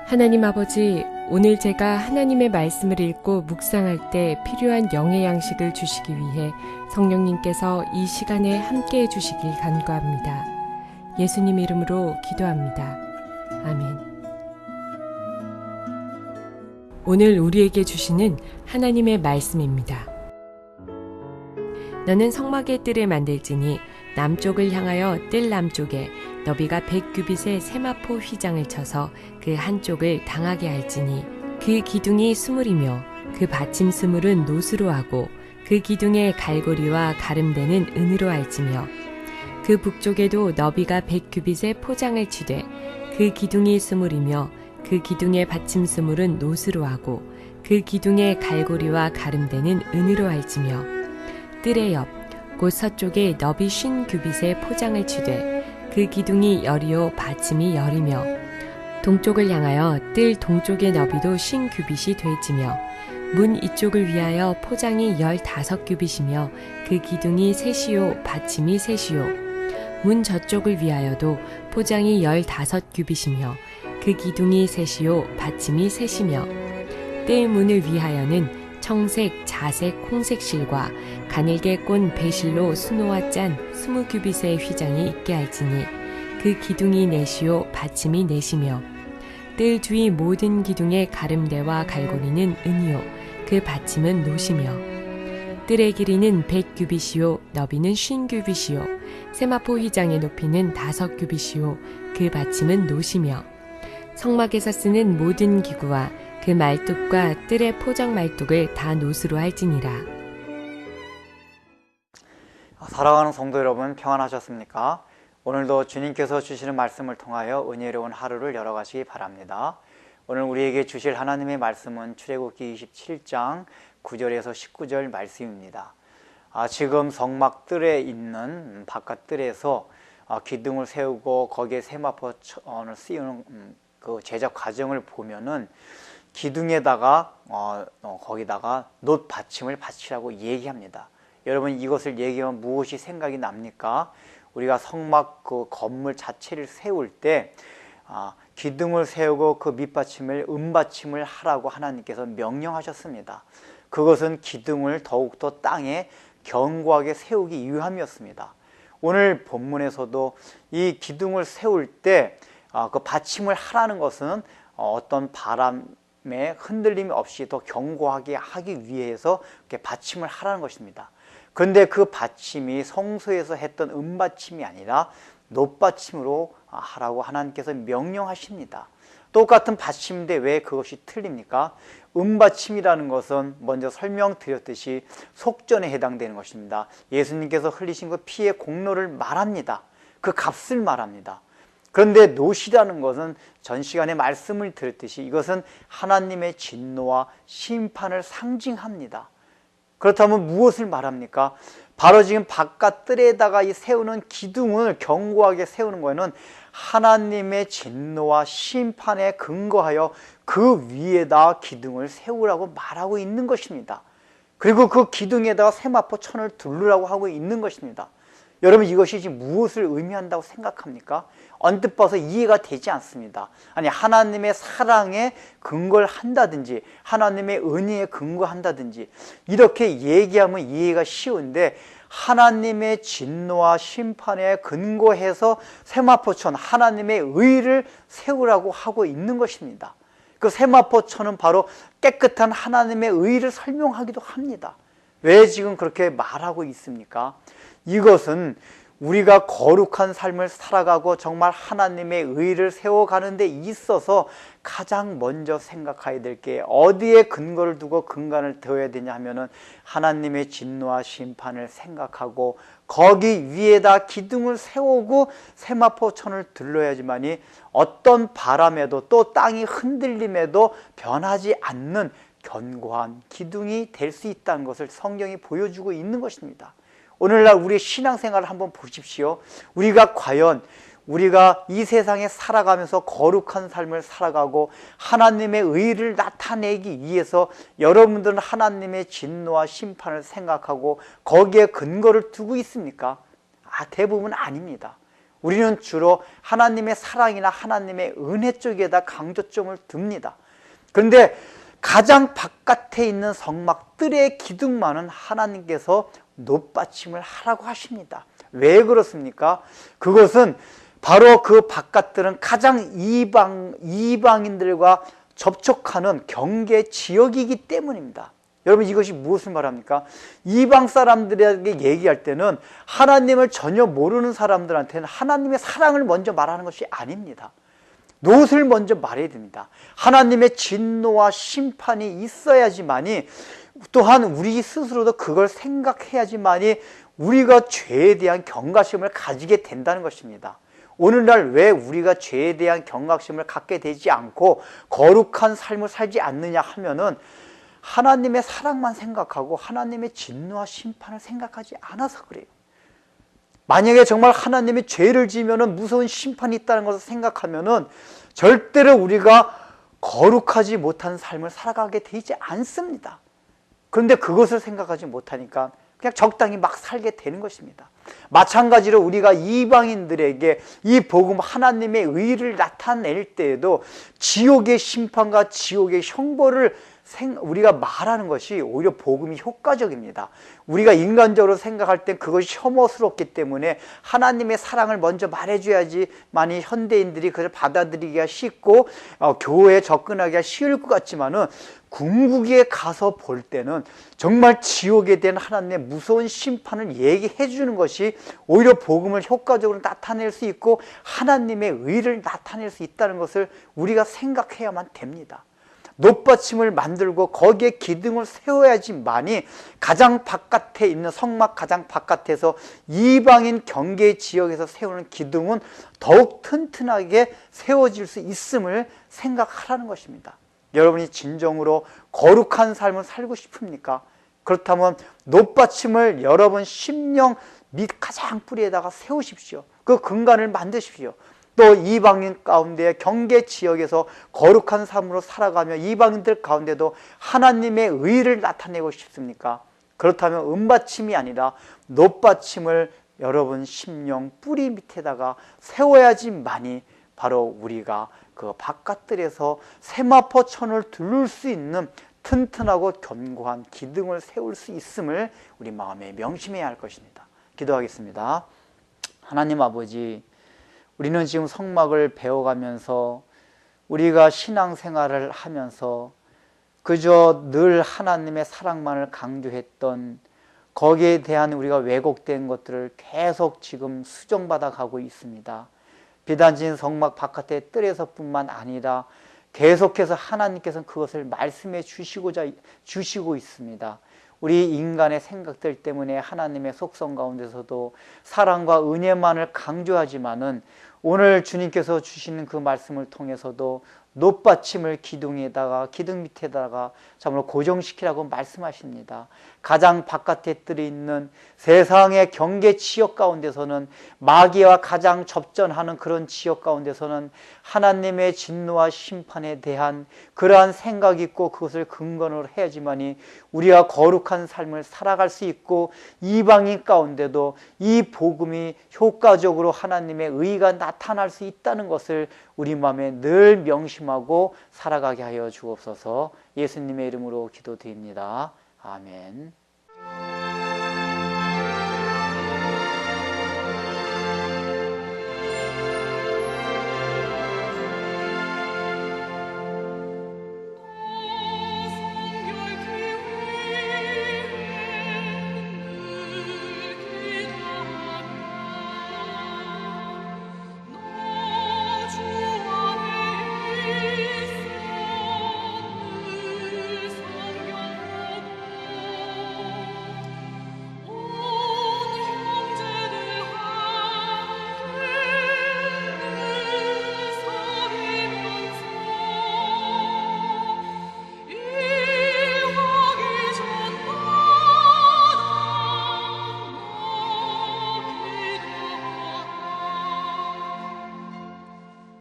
하나님 아버지, 오늘 제가 하나님의 말씀을 읽고 묵상할 때 필요한 영의 양식을 주시기 위해 성령님께서 이 시간에 함께해 주시길 간구합니다. 예수님 이름으로 기도합니다. 아멘. 오늘 우리에게 주시는 하나님의 말씀입니다. 너는 성막의 뜰을 만들지니 남쪽을 향하여 뜰 남쪽에 너비가 100규빗의 세마포 휘장을 쳐서 그 한쪽을 당하게 할지니 그 기둥이 수물이며 그 받침 수물은 노수로 하고 그 기둥의 갈고리와 가름대는 은으로 할지며 그 북쪽에도 너비가 100규빗의 포장을 치되 그 기둥이 수물이며 그 기둥의 받침 수물은 노수로 하고 그 기둥의 갈고리와 가름대는 은으로 할지며 뜰의 옆 곧 서쪽에 너비 50규빗의 포장을 치되 그 기둥이 열이요 받침이 열이며 동쪽을 향하여 뜰 동쪽의 너비도 50규빗이 될지며 문 이쪽을 위하여 포장이 15규빗이며 그 기둥이 셋이요 받침이 셋이요 문 저쪽을 위하여도 포장이 15규빗이며 그 기둥이 셋이요 받침이 셋이며 뜰 문을 위하여는 청색, 자색, 홍색 실과 가늘게 꼰 배실로 수노와 짠 20규빗의 휘장이 있게 할지니 그 기둥이 넷이요 받침이 넷이며 뜰 주위 모든 기둥의 가름대와 갈고리는 은이요 그 받침은 노시며 뜰의 길이는 100규빗이요 너비는 50규빗이요 세마포 휘장의 높이는 5규빗이요 그 받침은 노시며 성막에서 쓰는 모든 기구와 그 말뚝과 뜰의 포장 말뚝을 다 노수로 할지니라. 사랑하는 성도 여러분, 평안하셨습니까? 오늘도 주님께서 주시는 말씀을 통하여 은혜로운 하루를 열어가시기 바랍니다. 오늘 우리에게 주실 하나님의 말씀은 출애굽기 27장 9절에서 19절 말씀입니다. 지금 성막 뜰에 있는 바깥 뜰에서 기둥을 세우고 거기에 세마포천을 씌우는 그 제작 과정을 보면은 기둥에다가 거기다가 놋 받침을 받치라고 얘기합니다. 여러분, 이것을 얘기하면 무엇이 생각이 납니까? 우리가 성막 그 건물 자체를 세울 때 기둥을 세우고 그 밑받침을 은받침을 하라고 하나님께서 명령하셨습니다. 그것은 기둥을 더욱더 땅에 견고하게 세우기 위함이었습니다. 오늘 본문에서도 이 기둥을 세울 때 그 받침을 하라는 것은 어떤 바람에 흔들림이 없이 더 견고하게 하기 위해서 이렇게 받침을 하라는 것입니다. 그런데 그 받침이 성소에서 했던 은받침이 아니라 놋받침으로 하라고 하나님께서 명령하십니다. 똑같은 받침인데 왜 그것이 틀립니까? 은받침이라는 것은 먼저 설명드렸듯이 속전에 해당되는 것입니다. 예수님께서 흘리신 그 피의 공로를 말합니다. 그 값을 말합니다. 그런데 놋이라는 것은 전 시간에 말씀을 드렸듯이 이것은 하나님의 진노와 심판을 상징합니다. 그렇다면 무엇을 말합니까? 바로 지금 바깥 뜰에다가 이 세우는 기둥을 견고하게 세우는 거에는 하나님의 진노와 심판에 근거하여 그 위에다 기둥을 세우라고 말하고 있는 것입니다. 그리고 그 기둥에다가 세마포 천을 두르라고 하고 있는 것입니다. 여러분, 이것이 지금 무엇을 의미한다고 생각합니까? 언뜻 봐서 이해가 되지 않습니다. 아니, 하나님의 사랑에 근거를 한다든지 하나님의 은혜에 근거한다든지 이렇게 얘기하면 이해가 쉬운데 하나님의 진노와 심판에 근거해서 세마포천, 하나님의 의를 세우라고 하고 있는 것입니다. 그 세마포천은 바로 깨끗한 하나님의 의를 설명하기도 합니다. 왜 지금 그렇게 말하고 있습니까? 이것은 우리가 거룩한 삶을 살아가고 정말 하나님의 의를 세워가는 데 있어서 가장 먼저 생각해야 될 게 어디에 근거를 두고 근간을 더해야 되냐 하면은 하나님의 진노와 심판을 생각하고 거기 위에다 기둥을 세우고 세마포천을 둘러야지만이 어떤 바람에도 또 땅이 흔들림에도 변하지 않는 견고한 기둥이 될 수 있다는 것을 성경이 보여주고 있는 것입니다. 오늘날 우리의 신앙생활을 한번 보십시오. 우리가 과연 우리가 이 세상에 살아가면서 거룩한 삶을 살아가고 하나님의 의를 나타내기 위해서 여러분들은 하나님의 진노와 심판을 생각하고 거기에 근거를 두고 있습니까? 대부분 아닙니다. 우리는 주로 하나님의 사랑이나 하나님의 은혜 쪽에다 강조점을 둡니다. 그런데 가장 바깥에 있는 성막들의 기둥만은 하나님께서 높받침을 하라고 하십니다. 왜 그렇습니까? 그것은 바로 그 바깥들은 가장 이방인들과 접촉하는 경계 지역이기 때문입니다. 여러분, 이것이 무엇을 말합니까? 이방 사람들에게 얘기할 때는 하나님을 전혀 모르는 사람들한테는 하나님의 사랑을 먼저 말하는 것이 아닙니다. 노릇을 먼저 말해야 됩니다. 하나님의 진노와 심판이 있어야지만이, 또한 우리 스스로도 그걸 생각해야지만이 우리가 죄에 대한 경각심을 가지게 된다는 것입니다. 오늘날 왜 우리가 죄에 대한 경각심을 갖게 되지 않고 거룩한 삶을 살지 않느냐 하면은 하나님의 사랑만 생각하고 하나님의 진노와 심판을 생각하지 않아서 그래요. 만약에 정말 하나님이 죄를 지으면 무서운 심판이 있다는 것을 생각하면은 절대로 우리가 거룩하지 못한 삶을 살아가게 되지 않습니다. 그런데 그것을 생각하지 못하니까 그냥 적당히 막 살게 되는 것입니다. 마찬가지로 우리가 이방인들에게 이 복음, 하나님의 의를 나타낼 때에도 지옥의 심판과 지옥의 형벌을 우리가 말하는 것이 오히려 복음이 효과적입니다. 우리가 인간적으로 생각할 때 그것이 혐오스럽기 때문에 하나님의 사랑을 먼저 말해줘야지만이 현대인들이 그걸 받아들이기가 쉽고 교회에 접근하기가 쉬울 것 같지만은 궁극에 가서 볼 때는 정말 지옥에 대한 하나님의 무서운 심판을 얘기해 주는 것이 오히려 복음을 효과적으로 나타낼 수 있고 하나님의 의를 나타낼 수 있다는 것을 우리가 생각해야만 됩니다. 높받침을 만들고 거기에 기둥을 세워야지만이 가장 바깥에 있는 성막 가장 바깥에서 이방인 경계 지역에서 세우는 기둥은 더욱 튼튼하게 세워질 수 있음을 생각하라는 것입니다. 여러분이 진정으로 거룩한 삶을 살고 싶습니까? 그렇다면 높받침을 여러분 심령 밑 가장 뿌리에다가 세우십시오. 그 근간을 만드십시오. 또 이방인 가운데 경계 지역에서 거룩한 삶으로 살아가며 이방인들 가운데도 하나님의 의를 나타내고 싶습니까? 그렇다면 은받침이 아니라 높받침을 여러분 심령 뿌리 밑에다가 세워야지만이 바로 우리가 그 바깥들에서 세마포천을 두를 수 있는 튼튼하고 견고한 기둥을 세울 수 있음을 우리 마음에 명심해야 할 것입니다. 기도하겠습니다. 하나님 아버지, 우리는 지금 성막을 배워가면서 우리가 신앙생활을 하면서 그저 늘 하나님의 사랑만을 강조했던 거기에 대한 우리가 왜곡된 것들을 계속 지금 수정받아 가고 있습니다. 비단진 성막 바깥의 뜰에서뿐만 아니라 계속해서 하나님께서는 그것을 말씀해 주시고 있습니다. 우리 인간의 생각들 때문에 하나님의 속성 가운데서도 사랑과 은혜만을 강조하지만은 오늘 주님께서 주시는 그 말씀을 통해서도 높받침을 기둥 밑에다가 참으로 고정시키라고 말씀하십니다. 가장 바깥에 뜰이 있는 세상의 경계 지역 가운데서는 마귀와 가장 접전하는 그런 지역 가운데서는 하나님의 진노와 심판에 대한 그러한 생각이 있고 그것을 근거로 해야지만이 우리가 거룩한 삶을 살아갈 수 있고 이방인 가운데도 이 복음이 효과적으로 하나님의 의가 나타날 수 있다는 것을 우리 마음에 늘 명심하고 살아가게 하여 주옵소서. 예수님의 이름으로 기도드립니다. 아멘.